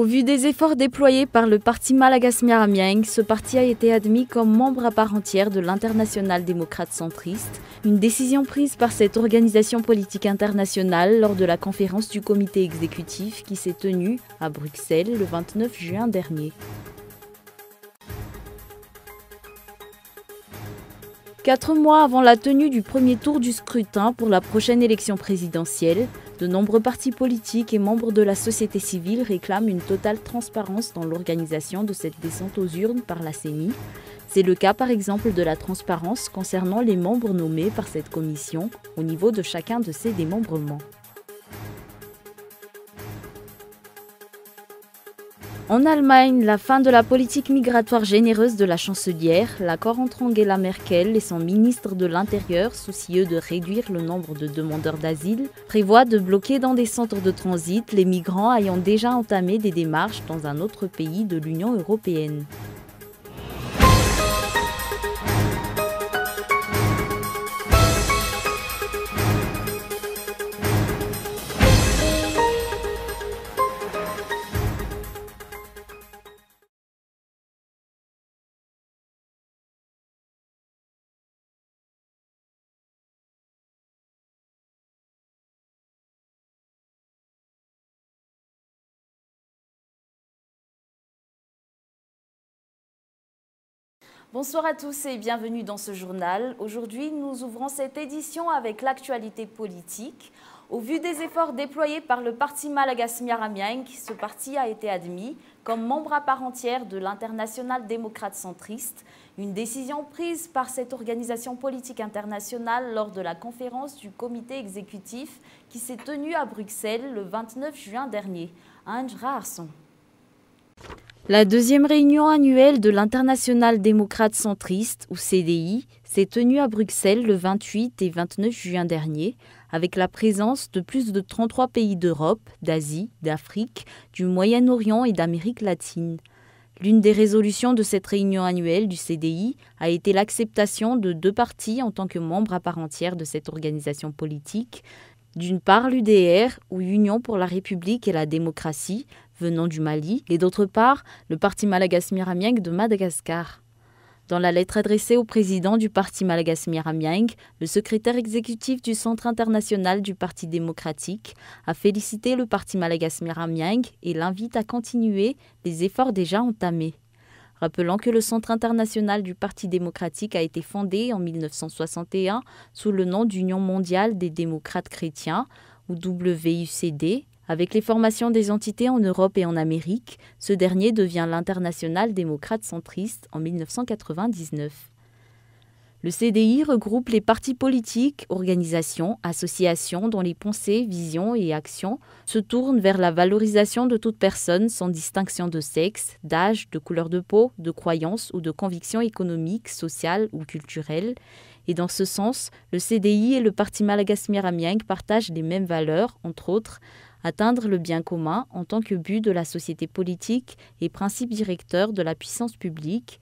Au vu des efforts déployés par le parti Malagas Miaramieng, ce parti a été admis comme membre à part entière de l'Internationale démocrate centriste, une décision prise par cette organisation politique internationale lors de la conférence du comité exécutif qui s'est tenue à Bruxelles le 29 juin dernier. 4 mois avant la tenue du premier tour du scrutin pour la prochaine élection présidentielle, de nombreux partis politiques et membres de la société civile réclament une totale transparence dans l'organisation de cette descente aux urnes par la CENI. C'est le cas par exemple de la transparence concernant les membres nommés par cette commission au niveau de chacun de ses démembrements. En Allemagne, la fin de la politique migratoire généreuse de la chancelière, l'accord entre Angela Merkel et son ministre de l'Intérieur, soucieux de réduire le nombre de demandeurs d'asile, prévoit de bloquer dans des centres de transit les migrants ayant déjà entamé des démarches dans un autre pays de l'Union européenne. Bonsoir à tous et bienvenue dans ce journal. Aujourd'hui, nous ouvrons cette édition avec l'actualité politique. Au vu des efforts déployés par le parti Malagas Miaramieng, ce parti a été admis comme membre à part entière de l'Internationale démocrate centriste, une décision prise par cette organisation politique internationale lors de la conférence du comité exécutif qui s'est tenue à Bruxelles le 29 juin dernier. Ange Raarson. La deuxième réunion annuelle de l'Internationale démocrate centriste, ou CDI, s'est tenue à Bruxelles le 28 et 29 juin dernier, avec la présence de plus de 33 pays d'Europe, d'Asie, d'Afrique, du Moyen-Orient et d'Amérique latine. L'une des résolutions de cette réunion annuelle du CDI a été l'acceptation de 2 partis en tant que membres à part entière de cette organisation politique. D'une part l'UDR, ou Union pour la République et la démocratie, venant du Mali, et d'autre part le parti Malagas Miaramieng de Madagascar. Dans la lettre adressée au président du parti Malagas Miaramieng, le secrétaire exécutif du Centre international du Parti démocratique a félicité le parti Malagas Miaramieng et l'invite à continuer les efforts déjà entamés. Rappelant que le Centre international du Parti démocratique a été fondé en 1961 sous le nom d'Union mondiale des démocrates chrétiens, ou WUCD. Avec les formations des entités en Europe et en Amérique, ce dernier devient l'Internationale démocrate centriste en 1999. Le CDI regroupe les partis politiques, organisations, associations dont les pensées, visions et actions se tournent vers la valorisation de toute personne sans distinction de sexe, d'âge, de couleur de peau, de croyance ou de conviction économique, sociale ou culturelle. Et dans ce sens, le CDI et le parti Malagas Miaramieng partagent les mêmes valeurs, entre autres, atteindre le bien commun en tant que but de la société politique et principe directeur de la puissance publique,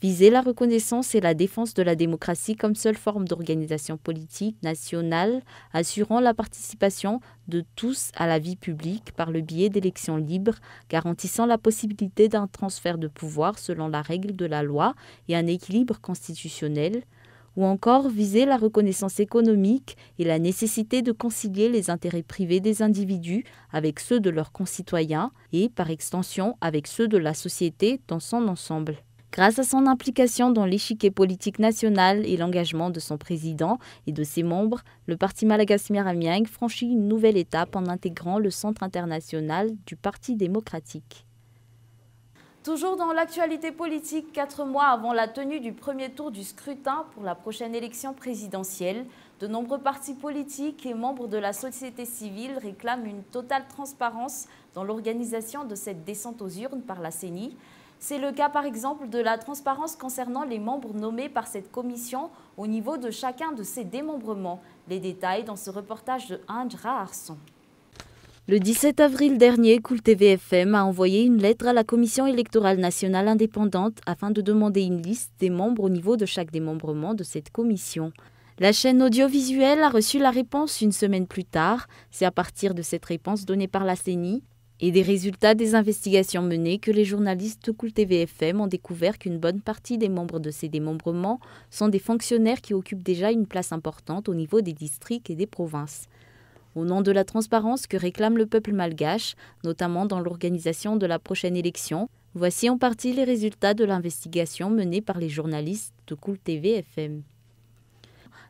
viser la reconnaissance et la défense de la démocratie comme seule forme d'organisation politique nationale, assurant la participation de tous à la vie publique par le biais d'élections libres, garantissant la possibilité d'un transfert de pouvoir selon la règle de la loi et un équilibre constitutionnel, ou encore viser la reconnaissance économique et la nécessité de concilier les intérêts privés des individus avec ceux de leurs concitoyens et, par extension, avec ceux de la société dans son ensemble. Grâce à son implication dans l'échiquier politique national et l'engagement de son président et de ses membres, le parti Malagas Miaramieng franchit une nouvelle étape en intégrant le Centre international du Parti démocratique. Toujours dans l'actualité politique, 4 mois avant la tenue du premier tour du scrutin pour la prochaine élection présidentielle, de nombreux partis politiques et membres de la société civile réclament une totale transparence dans l'organisation de cette descente aux urnes par la CENI. C'est le cas par exemple de la transparence concernant les membres nommés par cette commission au niveau de chacun de ses démembrements. Les détails dans ce reportage de Ange Raarson. Le 17 avril dernier, Cool TV FM a envoyé une lettre à la Commission électorale nationale indépendante afin de demander une liste des membres au niveau de chaque démembrement de cette commission. La chaîne audiovisuelle a reçu la réponse une semaine plus tard. C'est à partir de cette réponse donnée par la CENI Et des résultats des investigations menées que les journalistes de Cool TV FM ont découvert qu'une bonne partie des membres de ces démembrements sont des fonctionnaires qui occupent déjà une place importante au niveau des districts et des provinces. Au nom de la transparence que réclame le peuple malgache, notamment dans l'organisation de la prochaine élection, voici en partie les résultats de l'investigation menée par les journalistes de Cool TV FM.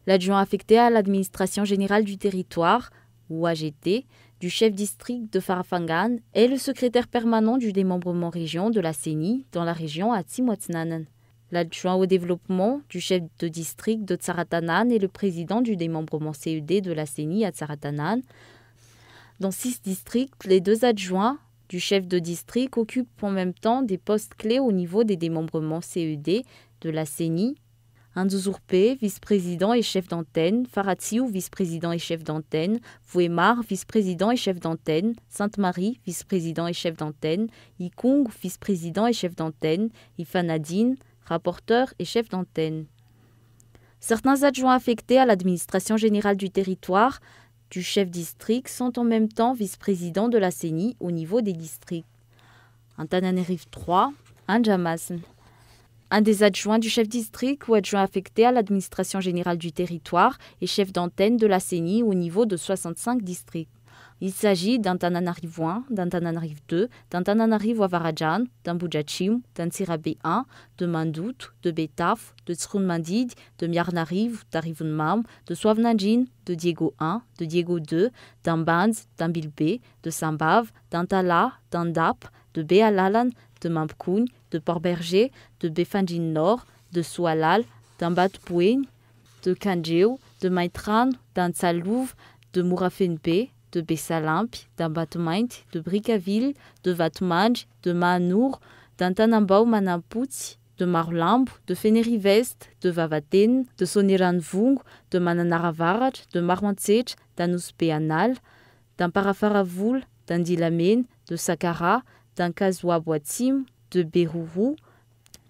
L'adjoint affecté à l'administration générale du territoire, ou AGT, du chef district de Farafangan est le secrétaire permanent du démembrement région de la CENI dans la région Atsimwatnanan. L'adjoint au développement du chef de district de Tsaratanan est le président du démembrement CED de la CENI à Tsaratanan. Dans 6 districts, les 2 adjoints du chef de district occupent en même temps des postes clés au niveau des démembrements CED de la CENI. Anduzurpe, vice-président et chef d'antenne, Faratsiou, vice-président et chef d'antenne, Fouemar, vice-président et chef d'antenne, Sainte-Marie, vice-président et chef d'antenne, Ikung, vice-président et chef d'antenne, Ifanadine, rapporteur et chef d'antenne. Certains adjoints affectés à l'administration générale du territoire du chef district sont en même temps vice-président de la CENI au niveau des districts. Antananarive 3, Anjamasen. Un des adjoints du chef district ou adjoint affecté à l'administration générale du territoire est chef d'antenne de la CENI au niveau de 65 districts. Il s'agit d'Antananarive 1, d'Antananarive 2, d'Antananarive Wavarajan, d'Ambujachim, d'Ansirabe 1, de Mandout, de Betaf, de Tsrunmandid, de Miarnarive, d'Arivunmam, de Swavnanjin, de Diego 1, de Diego 2, d'Ambanz, d'Ambilbe, de Sambav, d'Antala, d'Andap, de Bealalan, de Mampkoun, de Port-Berger, de Befanjin Nord, de Soualal, d'Ambatpouin, de Kanjeu, de Maitran, d'Ansalouv, de Mourafenpe, de Bessalampi, d'Ambatmaint, de Bricaville, de Vatmanj, de Mahanour, d'Antanambao Manapouti, de Marlamb, de Feneri-Vest, de Vavaten, de Soniranvung, de Mananaravaraj, de Marwantsech, d'Anuspeanal, d'Amparafaravoul, d'Andilamen, de Sakara, d'Ankazwaboatim, de Beruru,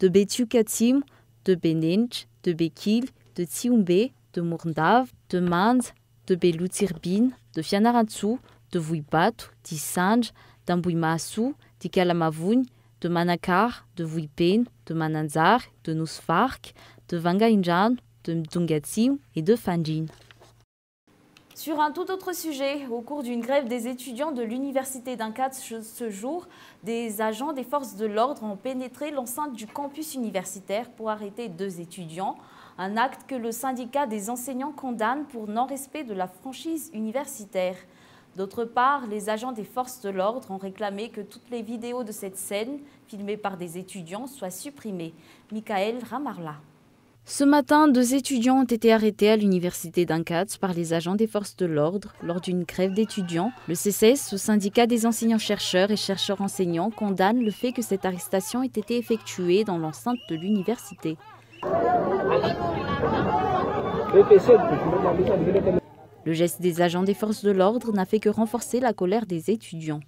de Betukatim, de Benench, de Bekil, de Tsiumbe, de Mourndav, de Manz, de Belutirbin, de Fianaratsu, de Vuibatu, d'Issanj, d'Ambouimasu, d'Ikalamavoun, de Manakar, de Vuipen, de Mananzar, de Nusfark, de Vangainjan, de Mdungatsim et de Fanjin. Sur un tout autre sujet, au cours d'une grève des étudiants de l'université d'Ankats ce jour, des agents des forces de l'ordre ont pénétré l'enceinte du campus universitaire pour arrêter 2 étudiants, un acte que le syndicat des enseignants condamne pour non-respect de la franchise universitaire. D'autre part, les agents des forces de l'ordre ont réclamé que toutes les vidéos de cette scène, filmées par des étudiants, soient supprimées. Michael Ramarla. Ce matin, 2 étudiants ont été arrêtés à l'université d'Ankats par les agents des forces de l'ordre lors d'une grève d'étudiants. Le CCS, le syndicat des enseignants-chercheurs et chercheurs-enseignants, condamne le fait que cette arrestation ait été effectuée dans l'enceinte de l'université. Le geste des agents des forces de l'ordre n'a fait que renforcer la colère des étudiants.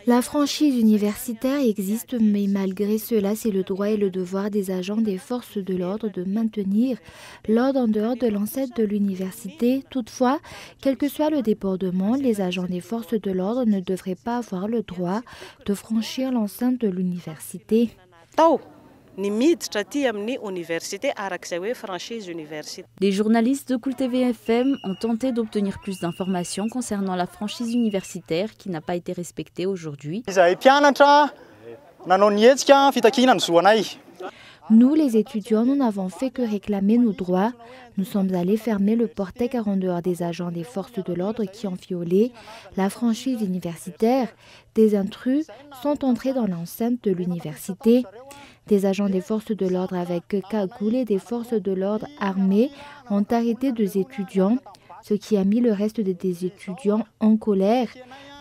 La franchise universitaire existe, mais malgré cela, c'est le droit et le devoir des agents des forces de l'ordre de maintenir l'ordre en dehors de l'enceinte de l'université. Toutefois, quel que soit le débordement, les agents des forces de l'ordre ne devraient pas avoir le droit de franchir l'enceinte de l'université. Les journalistes de Cool TV FM ont tenté d'obtenir plus d'informations concernant la franchise universitaire qui n'a pas été respectée aujourd'hui. Nous, les étudiants, nous n'avons fait que réclamer nos droits. Nous sommes allés fermer le portail en dehors des agents des forces de l'ordre qui ont violé la franchise universitaire. Des intrus sont entrés dans l'enceinte de l'université. Des agents des forces de l'ordre avec cagoule et des forces de l'ordre armées ont arrêté 2 étudiants, ce qui a mis le reste des étudiants en colère.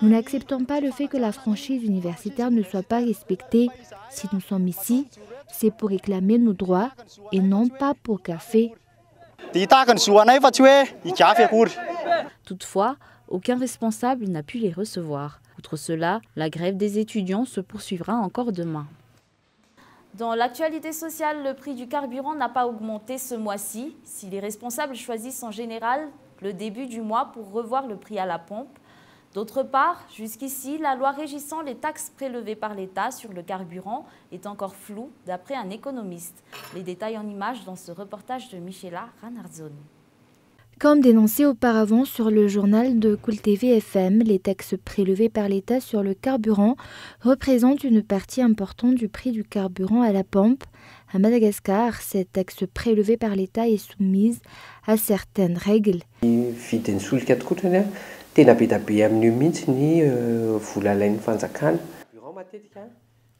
Nous n'acceptons pas le fait que la franchise universitaire ne soit pas respectée. Si nous sommes ici, c'est pour réclamer nos droits et non pas pour café. Toutefois, aucun responsable n'a pu les recevoir. Outre cela, la grève des étudiants se poursuivra encore demain. Dans l'actualité sociale, le prix du carburant n'a pas augmenté ce mois-ci. Si les responsables choisissent en général le début du mois pour revoir le prix à la pompe. D'autre part, jusqu'ici, la loi régissant les taxes prélevées par l'État sur le carburant est encore floue, d'après un économiste. Les détails en images dans ce reportage de Michela Ranardzoni. Comme dénoncé auparavant sur le journal de Cool TV FM, les taxes prélevées par l'État sur le carburant représentent une partie importante du prix du carburant à la pompe. À Madagascar, cette taxe prélevée par l'État est soumise à certaines règles.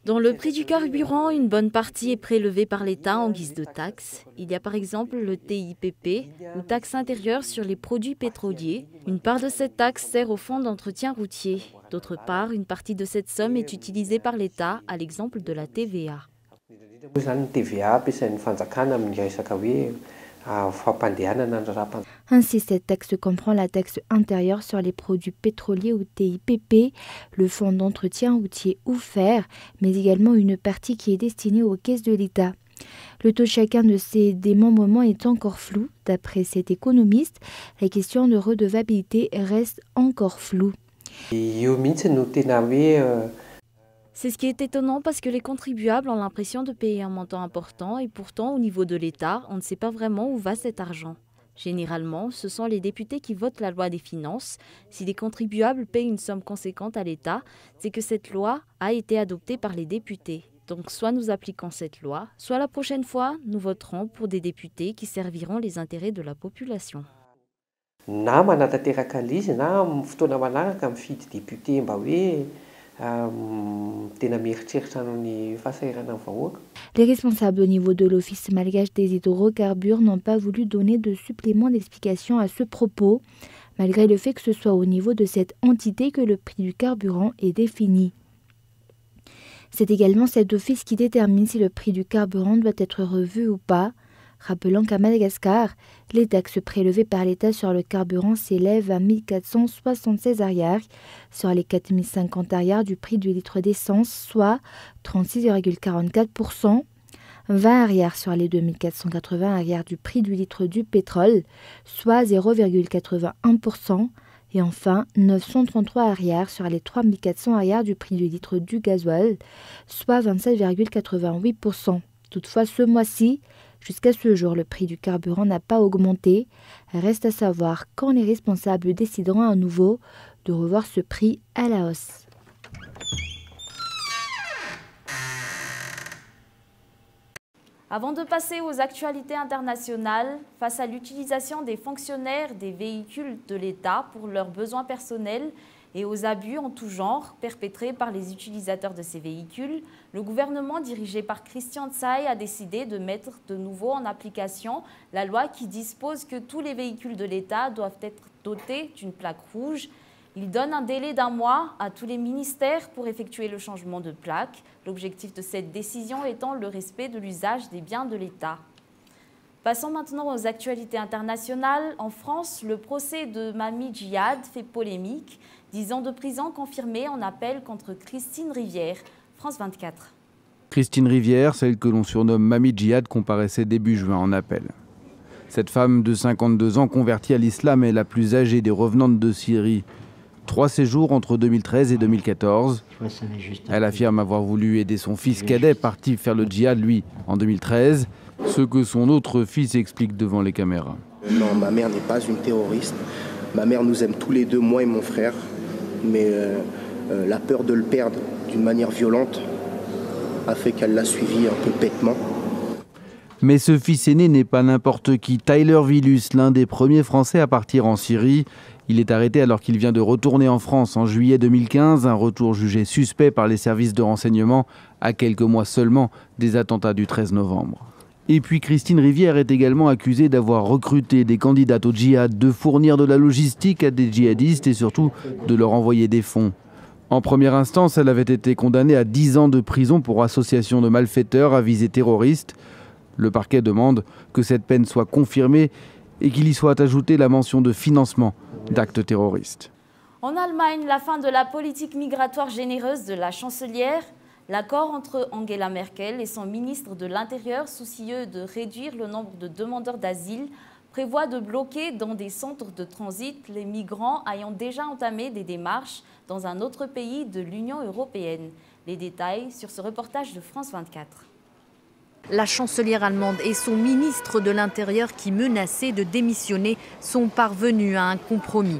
Dans le prix du carburant, une bonne partie est prélevée par l'État en guise de taxe. Il y a par exemple le TIPP, ou taxe intérieure sur les produits pétroliers. Une part de cette taxe sert au fonds d'entretien routier. D'autre part, une partie de cette somme est utilisée par l'État, à l'exemple de la TVA. Ainsi, cette taxe comprend la taxe intérieure sur les produits pétroliers ou TIPP, le fonds d'entretien routier ou FER, mais également une partie qui est destinée aux caisses de l'État. Le taux de chacun de ces démembrements est encore flou. D'après cet économiste, la question de redevabilité reste encore floue. C'est ce qui est étonnant parce que les contribuables ont l'impression de payer un montant important et pourtant au niveau de l'État, on ne sait pas vraiment où va cet argent. Généralement, ce sont les députés qui votent la loi des finances. Si les contribuables payent une somme conséquente à l'État, c'est que cette loi a été adoptée par les députés. Donc soit nous appliquons cette loi, soit la prochaine fois, nous voterons pour des députés qui serviront les intérêts de la population. Les responsables au niveau de l'Office malgache des hydrocarbures n'ont pas voulu donner de supplément d'explication à ce propos, malgré le fait que ce soit au niveau de cette entité que le prix du carburant est défini. C'est également cet office qui détermine si le prix du carburant doit être revu ou pas. Rappelant qu'à Madagascar, les taxes prélevées par l'État sur le carburant s'élèvent à 1476 arrières sur les 4050 arrières du prix du litre d'essence, soit 36,44%, 20 arrières sur les 2480 arrières du prix du litre du pétrole, soit 0,81%, et enfin 933 arrières sur les 3400 arrières du prix du litre du gasoil, soit 27,88%. Toutefois, ce mois-ci, jusqu'à ce jour, le prix du carburant n'a pas augmenté. Reste à savoir quand les responsables décideront à nouveau de revoir ce prix à la hausse. Avant de passer aux actualités internationales, face à l'utilisation des fonctionnaires des véhicules de l'État pour leurs besoins personnels et aux abus en tout genre perpétrés par les utilisateurs de ces véhicules, le gouvernement dirigé par Christian Tsai a décidé de mettre de nouveau en application la loi qui dispose que tous les véhicules de l'État doivent être dotés d'une plaque rouge. Il donne un délai d'1 mois à tous les ministères pour effectuer le changement de plaque. L'objectif de cette décision étant le respect de l'usage des biens de l'État. Passons maintenant aux actualités internationales. En France, le procès de Mamie Djihad fait polémique. 10 ans de prison confirmés en appel contre Christine Rivière. France 24. Christine Rivière, celle que l'on surnomme Mamie Djihad, comparaissait début juin en appel. Cette femme de 52 ans convertie à l'islam est la plus âgée des revenantes de Syrie. 3 séjours entre 2013 et 2014. Elle affirme avoir voulu aider son fils cadet, parti faire le djihad, lui, en 2013. Ce que son autre fils explique devant les caméras. Non, ma mère n'est pas une terroriste. Ma mère nous aime tous les deux, moi et mon frère. Mais la peur de le perdre d'une manière violente a fait qu'elle l'a suivi un peu bêtement. Mais ce fils aîné n'est pas n'importe qui. Tyler Villus, l'un des premiers Français à partir en Syrie. Il est arrêté alors qu'il vient de retourner en France en juillet 2015, un retour jugé suspect par les services de renseignement à quelques mois seulement des attentats du 13 novembre. Et puis Christine Rivière est également accusée d'avoir recruté des candidates au djihad, de fournir de la logistique à des djihadistes et surtout de leur envoyer des fonds. En première instance, elle avait été condamnée à 10 ans de prison pour association de malfaiteurs à visée terroriste. Le parquet demande que cette peine soit confirmée et qu'il y soit ajouté la mention de financement d'actes terroristes. En Allemagne, la fin de la politique migratoire généreuse de la chancelière, l'accord entre Angela Merkel et son ministre de l'Intérieur soucieux de réduire le nombre de demandeurs d'asile prévoit de bloquer dans des centres de transit les migrants ayant déjà entamé des démarches dans un autre pays de l'Union européenne. Les détails sur ce reportage de France 24. La chancelière allemande et son ministre de l'Intérieur qui menaçaient de démissionner sont parvenus à un compromis.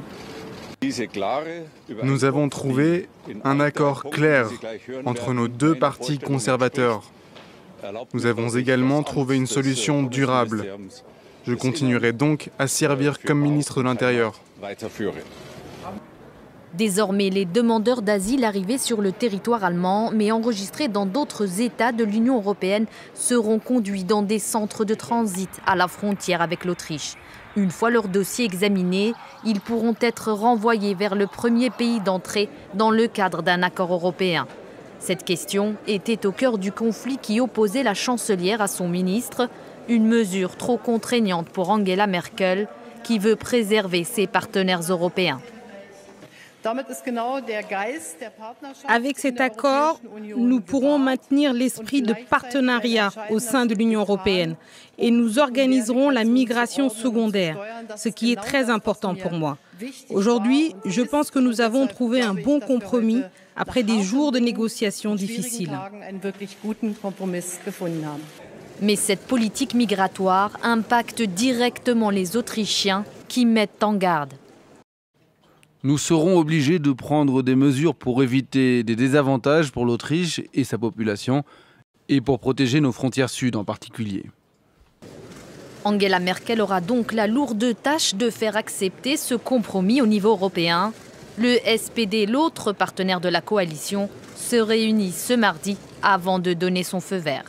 Nous avons trouvé un accord clair entre nos deux partis conservateurs. Nous avons également trouvé une solution durable. Je continuerai donc à servir comme ministre de l'Intérieur. Désormais, les demandeurs d'asile arrivés sur le territoire allemand, mais enregistrés dans d'autres États de l'Union européenne, seront conduits dans des centres de transit à la frontière avec l'Autriche. Une fois leur dossier examiné, ils pourront être renvoyés vers le premier pays d'entrée dans le cadre d'un accord européen. Cette question était au cœur du conflit qui opposait la chancelière à son ministre, une mesure trop contraignante pour Angela Merkel, qui veut préserver ses partenaires européens. Avec cet accord, nous pourrons maintenir l'esprit de partenariat au sein de l'Union européenne et nous organiserons la migration secondaire, ce qui est très important pour moi. Aujourd'hui, je pense que nous avons trouvé un bon compromis après des jours de négociations difficiles. Mais cette politique migratoire impacte directement les Autrichiens qui mettent en garde. Nous serons obligés de prendre des mesures pour éviter des désavantages pour l'Autriche et sa population et pour protéger nos frontières sud en particulier. Angela Merkel aura donc la lourde tâche de faire accepter ce compromis au niveau européen. Le SPD, l'autre partenaire de la coalition, se réunit ce mardi avant de donner son feu vert.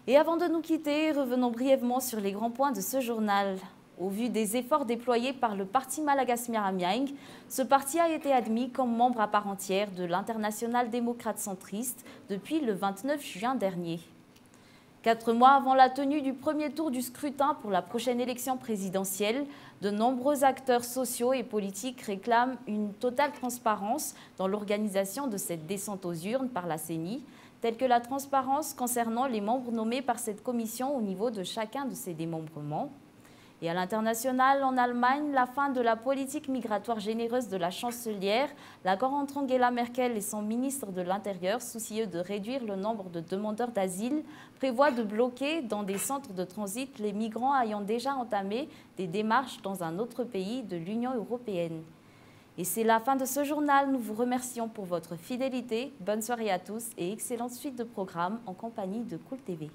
Et avant de nous quitter, revenons brièvement sur les grands points de ce journal. Au vu des efforts déployés par le parti Malagas Miaramieng, ce parti a été admis comme membre à part entière de l'Internationale démocrate centriste depuis le 29 juin dernier. 4 mois avant la tenue du premier tour du scrutin pour la prochaine élection présidentielle, de nombreux acteurs sociaux et politiques réclament une totale transparence dans l'organisation de cette descente aux urnes par la CENI, telle que la transparence concernant les membres nommés par cette commission au niveau de chacun de ses démembrements. Et à l'international, en Allemagne, la fin de la politique migratoire généreuse de la chancelière, l'accord entre Angela Merkel et son ministre de l'Intérieur, soucieux de réduire le nombre de demandeurs d'asile, prévoit de bloquer dans des centres de transit les migrants ayant déjà entamé des démarches dans un autre pays de l'Union européenne. Et c'est la fin de ce journal. Nous vous remercions pour votre fidélité. Bonne soirée à tous et excellente suite de programmes en compagnie de Cool TV.